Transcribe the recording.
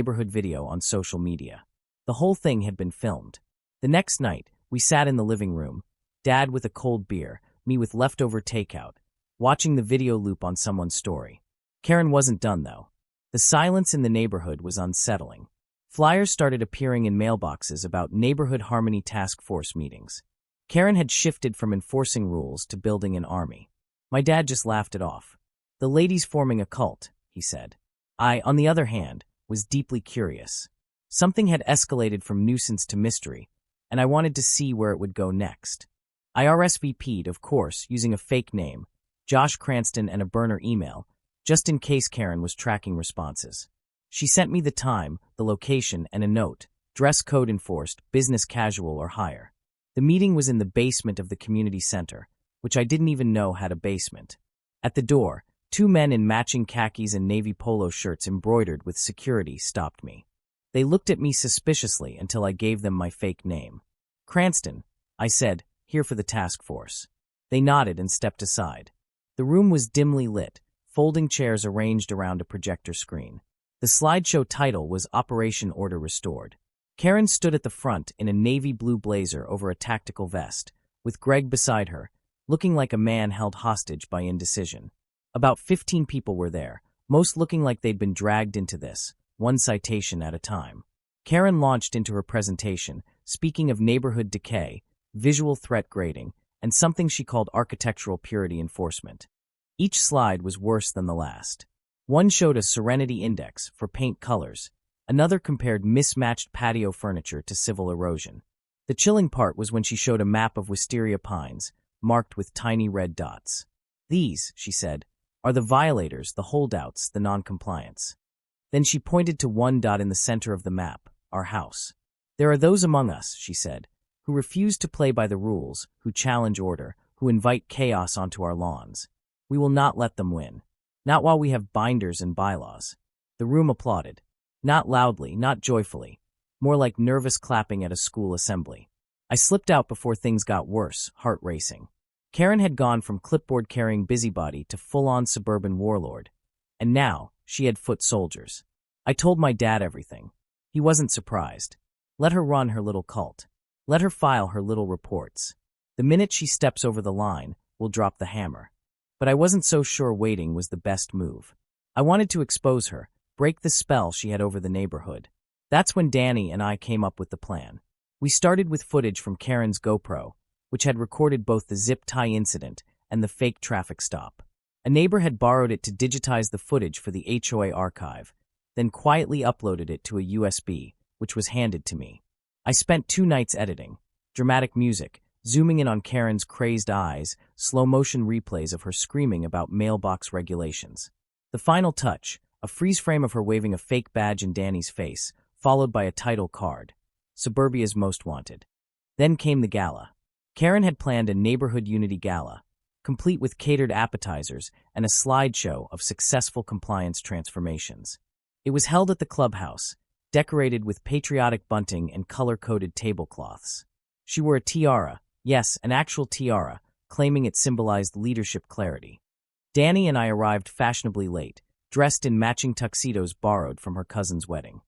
neighborhood video on social media. The whole thing had been filmed. The next night, we sat in the living room, Dad with a cold beer, me with leftover takeout, watching the video loop on someone's story. Karen wasn't done, though. The silence in the neighborhood was unsettling. Flyers started appearing in mailboxes about neighborhood harmony task force meetings. Karen had shifted from enforcing rules to building an army. My dad just laughed it off. The lady's forming a cult, he said. I, on the other hand, was deeply curious. Something had escalated from nuisance to mystery, and I wanted to see where it would go next. I RSVP'd, of course, using a fake name, Josh Cranston, and a burner email, just in case Karen was tracking responses. She sent me the time, the location, and a note, dress code enforced, business casual or higher. The meeting was in the basement of the community center, which I didn't even know had a basement. At the door, two men in matching khakis and navy polo shirts embroidered with security stopped me. They looked at me suspiciously until I gave them my fake name. Cranston, I said, here for the task force. They nodded and stepped aside. The room was dimly lit, folding chairs arranged around a projector screen. The slideshow title was Operation Order Restored. Karen stood at the front in a navy blue blazer over a tactical vest, with Greg beside her, looking like a man held hostage by indecision. About 15 people were there, most looking like they'd been dragged into this, one citation at a time. Karen launched into her presentation, speaking of neighborhood decay, visual threat grading, and something she called architectural purity enforcement. Each slide was worse than the last. One showed a Serenity Index for paint colors. Another compared mismatched patio furniture to civil erosion. The chilling part was when she showed a map of wisteria pines, marked with tiny red dots. These, she said, are the violators, the holdouts, the non-compliance. Then she pointed to one dot in the center of the map, our house. There are those among us, she said, who refuse to play by the rules, who challenge order, who invite chaos onto our lawns. We will not let them win. Not while we have binders and bylaws. The room applauded. Not loudly, not joyfully. More like nervous clapping at a school assembly. I slipped out before things got worse, heart racing. Karen had gone from clipboard-carrying busybody to full-on suburban warlord. And now, she had foot soldiers. I told my dad everything. He wasn't surprised. Let her run her little cult. Let her file her little reports. The minute she steps over the line, we'll drop the hammer. But I wasn't so sure waiting was the best move. I wanted to expose her, break the spell she had over the neighborhood. That's when Danny and I came up with the plan. We started with footage from Karen's GoPro, which had recorded both the zip tie incident and the fake traffic stop. A neighbor had borrowed it to digitize the footage for the HOA archive, then quietly uploaded it to a USB, which was handed to me. I spent 2 nights editing, dramatic music, zooming in on Karen's crazed eyes, slow-motion replays of her screaming about mailbox regulations. The final touch, a freeze frame of her waving a fake badge in Danny's face, followed by a title card, Suburbia's Most Wanted. Then came the gala. Karen had planned a neighborhood unity gala, complete with catered appetizers and a slideshow of successful compliance transformations. It was held at the clubhouse, decorated with patriotic bunting and color-coded tablecloths. She wore a tiara, yes, an actual tiara, claiming it symbolized leadership clarity. Danny and I arrived fashionably late, dressed in matching tuxedos borrowed from her cousin's wedding.